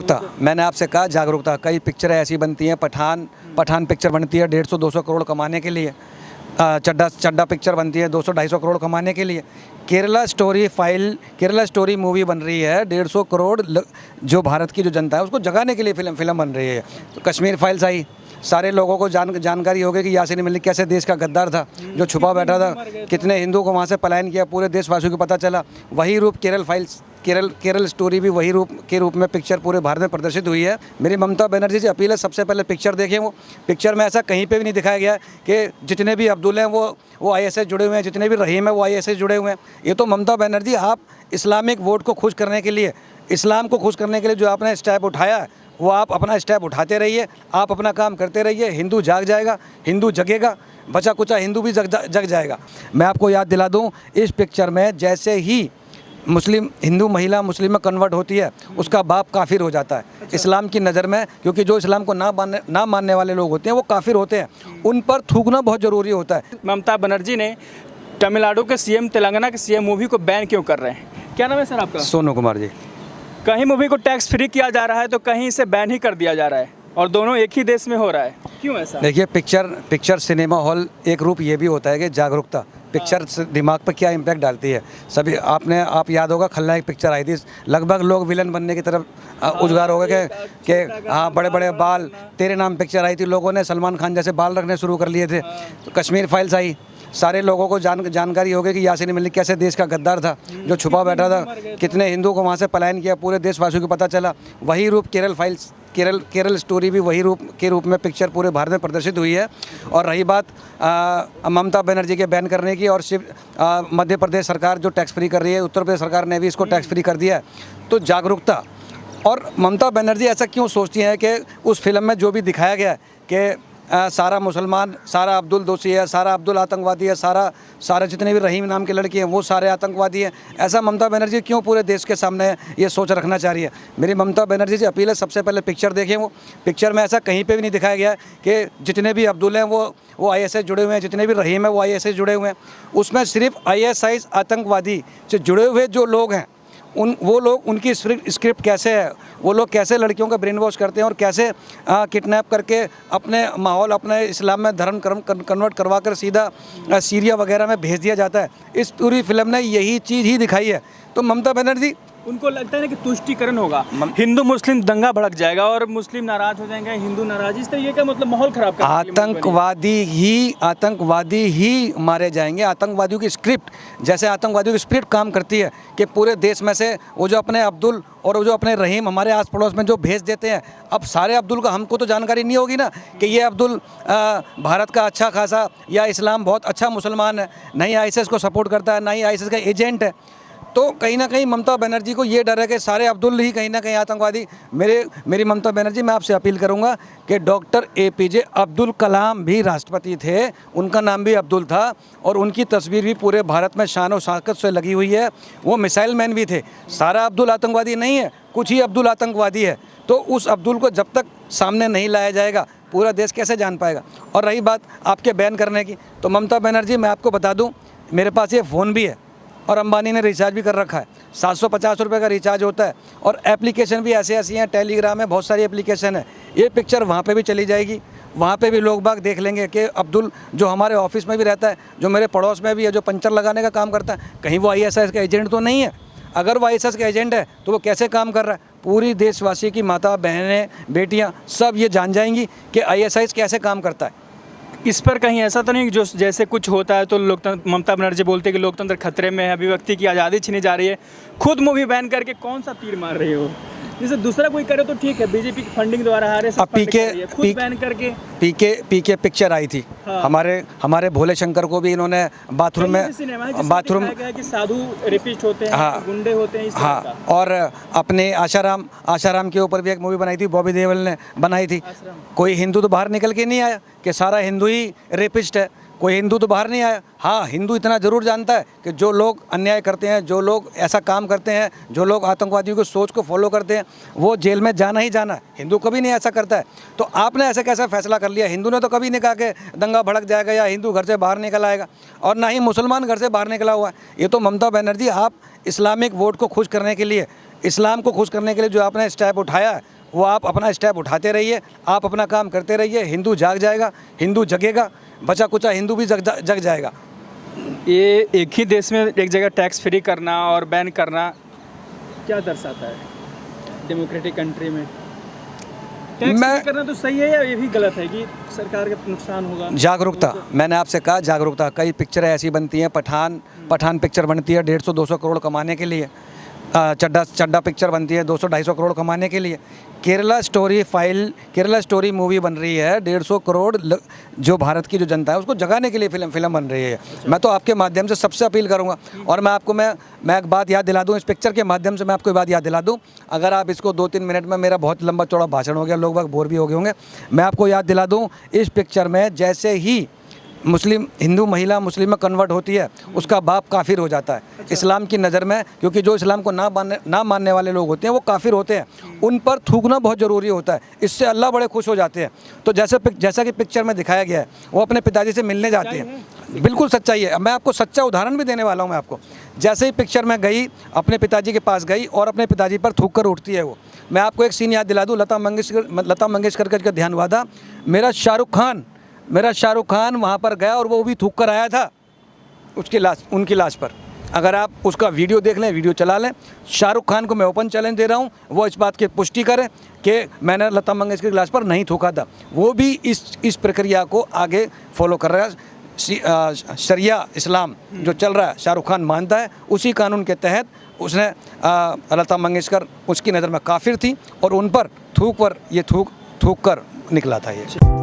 जागरूकता, मैंने आपसे कहा जागरूकता। कई पिक्चरें ऐसी बनती हैं, पठान पिक्चर बनती है 150-200 करोड़ कमाने के लिए, चड्डा पिक्चर बनती है 200-250 करोड़ कमाने के लिए। केरला स्टोरी मूवी बन रही है 150 करोड़ जो भारत की जो जनता है उसको जगाने के लिए फिल्म बन रही है। तो कश्मीर फाइल्स आई, सारे लोगों को जानकारी हो गई कि यासीन मलिक कैसे देश का गद्दार था जो छुपा बैठा था, कितने हिंदू को वहाँ से पलायन किया, पूरे देशवासियों को पता चला। वही रूप केरल स्टोरी भी वही रूप के रूप में पिक्चर पूरे भारत में प्रदर्शित हुई है। मेरी ममता बनर्जी से अपील है, सबसे पहले पिक्चर देखें। वो पिक्चर में ऐसा कहीं पे भी नहीं दिखाया गया है कि जितने भी अब्दुल हैं वो ISS जुड़े हुए हैं, जितने भी रहीम हैं वो ISS जुड़े हुए हैं। ये तो ममता बनर्जी, आप इस्लामिक वोट को खुश करने के लिए, इस्लाम को खुश करने के लिए जो आपने स्टेप उठाया है वो आप अपना स्टेप उठाते रहिए, आप अपना काम करते रहिए। हिंदू जाग जाएगा, हिंदू जगेगा, बचा कुचा हिंदू भी जग जाएगा। मैं आपको याद दिला दूं, इस पिक्चर में जैसे ही हिंदू महिला मुस्लिम में कन्वर्ट होती है उसका बाप काफिर हो जाता है इस्लाम की नज़र में, क्योंकि जो इस्लाम को ना मानने वाले लोग होते हैं वो काफिर होते हैं। उन पर थूकना बहुत ज़रूरी होता है। ममता बनर्जी ने तमिलनाडु के CM, तेलंगाना के CM मूवी को बैन क्यों कर रहे हैं? क्या नाम है सर आपका? सोनू कुमार जी। कहीं मूवी को टैक्स फ्री किया जा रहा है तो कहीं इसे बैन ही कर दिया जा रहा है, और दोनों एक ही देश में हो रहा है, क्यों ऐसा? देखिए, पिक्चर सिनेमा हॉल एक रूप ये भी होता है कि जागरूकता, पिक्चर दिमाग पर क्या इम्पैक्ट डालती है। आप याद होगा, खलनायक पिक्चर आई थी, लगभग लोग विलन बनने की तरफ उजगार हो गए कि हाँ बड़े बड़े बाल। तेरे नाम पिक्चर आई थी, लोगों ने सलमान खान जैसे बाल रखने शुरू कर लिए थे। तो कश्मीर फाइल्स आई, सारे लोगों को जानकारी हो गई कि यासीन मलिक कैसे देश का गद्दार था जो छुपा बैठा था, कितने हिंदू को वहाँ से पलायन किया, पूरे देशवासियों को पता चला। वही रूप केरल स्टोरी भी वही रूप के रूप में पिक्चर पूरे भारत में प्रदर्शित हुई है। और रही बात ममता बनर्जी के बैन करने की, और सिर्फ मध्य प्रदेश सरकार जो टैक्स फ्री कर रही है, उत्तर प्रदेश सरकार ने भी इसको टैक्स फ्री कर दिया है। तो जागरूकता, और ममता बनर्जी ऐसा क्यों सोचती हैं कि उस फिल्म में जो भी दिखाया गया है कि सारा मुसलमान, सारा अब्दुल दोषी है, सारा अब्दुल आतंकवादी है, सारे जितने भी रहीम नाम के लड़के हैं वो सारे आतंकवादी हैं, ऐसा ममता बनर्जी क्यों पूरे देश के सामने ये सोच रखना चाह रही है? मेरी ममता बनर्जी से अपील है, सबसे पहले पिक्चर देखें। वो पिक्चर में ऐसा कहीं पे भी नहीं दिखाया गया है कि जितने भी अब्दुल हैं वो ISS जुड़े हुए हैं, जितने भी रहीम हैं वो ISS जुड़े हुए हैं। उसमें सिर्फ ISIS आतंकवादी से जुड़े हुए जो लोग हैं वो लोग, उनकी स्क्रिप्ट कैसे है, वो लोग कैसे लड़कियों का ब्रेन वॉश करते हैं और कैसे किडनैप करके अपने माहौल, अपने इस्लाम में धर्म कन्वर्ट करवा कर सीधा सीरिया वगैरह में भेज दिया जाता है। इस पूरी फिल्म ने यही चीज़ ही दिखाई है। तो ममता बनर्जी, उनको लगता है ना कि तुष्टीकरण होगा, हिंदू मुस्लिम दंगा भड़क जाएगा और मुस्लिम नाराज हो जाएंगे, हिंदू नाराज, इस तरीके का मतलब माहौल खराब कर आतंकवादी ही मारे जाएंगे। आतंकवादियों की स्क्रिप्ट, जैसे आतंकवादियों की स्क्रिप्ट काम करती है कि पूरे देश में से वो जो अपने अब्दुल और वो जो अपने रहीम हमारे आस पड़ोस में जो भेज देते हैं, अब सारे अब्दुल का हमको तो जानकारी नहीं होगी ना कि ये अब्दुल भारत का अच्छा खासा या इस्लाम बहुत अच्छा मुसलमान है, नहीं ISIS को सपोर्ट करता है, नहीं ISIS का एजेंट है। तो कहीं ना कहीं ममता बनर्जी को ये डर है कि सारे अब्दुल ही कहीं ना कहीं आतंकवादी। मेरी ममता बनर्जी, मैं आपसे अपील करूंगा कि डॉक्टर APJ अब्दुल कलाम भी राष्ट्रपति थे, उनका नाम भी अब्दुल था और उनकी तस्वीर भी पूरे भारत में शान और शौकत से लगी हुई है। वो मिसाइल मैन भी थे। सारा अब्दुल आतंकवादी नहीं है, कुछ ही अब्दुल आतंकवादी है। तो उस अब्दुल को जब तक सामने नहीं लाया जाएगा पूरा देश कैसे जान पाएगा? और रही बात आपके बैन करने की, तो ममता बनर्जी, मैं आपको बता दूँ, मेरे पास ये फ़ोन भी है और अंबानी ने रिचार्ज भी कर रखा है। 750 रुपये का रिचार्ज होता है, और एप्लीकेशन भी ऐसी हैं, टेलीग्राम है, बहुत सारी एप्लीकेशन है। ये पिक्चर वहाँ पे भी चली जाएगी, वहाँ पे भी लोग बाग देख लेंगे कि अब्दुल जो हमारे ऑफिस में भी रहता है, जो मेरे पड़ोस में भी है, जो पंचर लगाने का काम करता है, कहीं वो ISIS का एजेंट तो नहीं है। अगर वो ISIS का एजेंट है तो वो कैसे काम कर रहा है? पूरी देशवासी की माता, बहनें, बेटियाँ सब ये जान जाएंगी कि ISIS कैसे काम करता है। इस पर कहीं ऐसा तो नहीं जो जैसे कुछ होता है तो लोकतंत्र, ममता बनर्जी बोलते हैं कि लोकतंत्र खतरे में है, अभिव्यक्ति की आज़ादी छीनी जा रही है, खुद मूवी बैन करके कौन सा तीर मार रही हो? जैसे दूसरा कोई करे तो ठीक है, बीजेपी की फंडिंग द्वारा हारे सब खुद बैन करके। पीके पिक्चर आई थी। हाँ। हमारे भोले शंकर को भी इन्होंने बाथरूम में कि साधु रेपिस्ट होते हैं। हाँ, गुंडे होते हैं। हाँ, और अपने आशाराम के ऊपर भी एक मूवी बनाई थी, बॉबी देओल ने बनाई थी। कोई हिंदू तो बाहर निकल के नहीं आया कि सारा हिंदू ही रेपिस्ट है, कोई हिंदू तो बाहर नहीं आया। हाँ, हिंदू इतना ज़रूर जानता है कि जो लोग अन्याय करते हैं, जो लोग ऐसा काम करते हैं, जो लोग आतंकवादियों की सोच को फॉलो करते हैं, वो जेल में जाना ही जाना है। हिंदू कभी नहीं ऐसा करता है। तो आपने ऐसा कैसा फैसला कर लिया? हिंदू ने तो कभी नहीं कहा कि दंगा भड़क जाएगा या हिंदू घर से बाहर निकल आएगा, और ना ही मुसलमान घर से बाहर निकला हुआ है। ये तो ममता बनर्जी, आप इस्लामिक वोट को खुश करने के लिए, इस्लाम को खुश करने के लिए जो आपने स्टेप उठाया है वो आप अपना स्टेप उठाते रहिए, आप अपना काम करते रहिए। हिंदू जाग जाएगा, हिंदू जगेगा, बचा कुचा हिंदू भी जग जाएगा। ये एक ही देश में एक जगह टैक्स फ्री करना और बैन करना क्या दर्शाता है डेमोक्रेटिक कंट्री में? टैक्स फ्री करना तो सही है या ये भी गलत है कि सरकार का नुकसान होगा? जागरूकता, मैंने आपसे कहा जागरूकता। कई पिक्चरें ऐसी बनती हैं, पठान पिक्चर बनती है 150-200 करोड़ कमाने के लिए, चड्डा पिक्चर बनती है 200-250 करोड़ कमाने के लिए। केरला स्टोरी मूवी बन रही है 150 करोड़ जो भारत की जो जनता है उसको जगाने के लिए फिल्म बन रही है। मैं तो आपके माध्यम से सबसे अपील करूंगा। और मैं आपको मैं एक बात याद दिला दूं, इस पिक्चर के माध्यम से मैं आपको एक बात याद दिला दूं। अगर आप इसको 2-3 मिनट में, मेरा बहुत लंबा चौड़ा भाषण हो गया, लोग बाग बोर भी हो गए होंगे, मैं आपको याद दिला दूँ, इस पिक्चर में जैसे ही हिंदू महिला मुस्लिम में कन्वर्ट होती है उसका बाप काफिर हो जाता है इस्लाम की नज़र में, क्योंकि जो इस्लाम को ना मानने वाले लोग होते हैं वो काफिर होते हैं। उन पर थूकना बहुत ज़रूरी होता है, इससे अल्लाह बड़े खुश हो जाते हैं। तो जैसा कि पिक्चर में दिखाया गया है, वो अपने पिताजी से मिलने जाते हैं। बिल्कुल सच्चाई है। मैं आपको सच्चा उदाहरण भी देने वाला हूँ। मैं आपको, जैसे ही पिक्चर में गई, अपने पिताजी के पास गई और अपने पिताजी पर थूक कर उठती है वो। मैं आपको एक सीन याद दिला दूँ, लता मंगेशकर का ध्यान हुआ था। मेरा शाहरुख खान वहाँ पर गया और वो भी थूक कर आया था उनकी लाश पर। अगर आप उसका वीडियो देख लें, वीडियो चला लें, शाहरुख खान को मैं ओपन चैलेंज दे रहा हूँ, वो इस बात की पुष्टि करें कि मैंने लता मंगेशकर की लाश पर नहीं थूका था। वो भी इस प्रक्रिया को आगे फॉलो कर रहा है। शरिया इस्लाम जो चल रहा है, शाहरुख खान मानता है, उसी कानून के तहत उसने लता मंगेशकर उसकी नज़र में काफिर थी और उन पर थूक कर निकला था ये।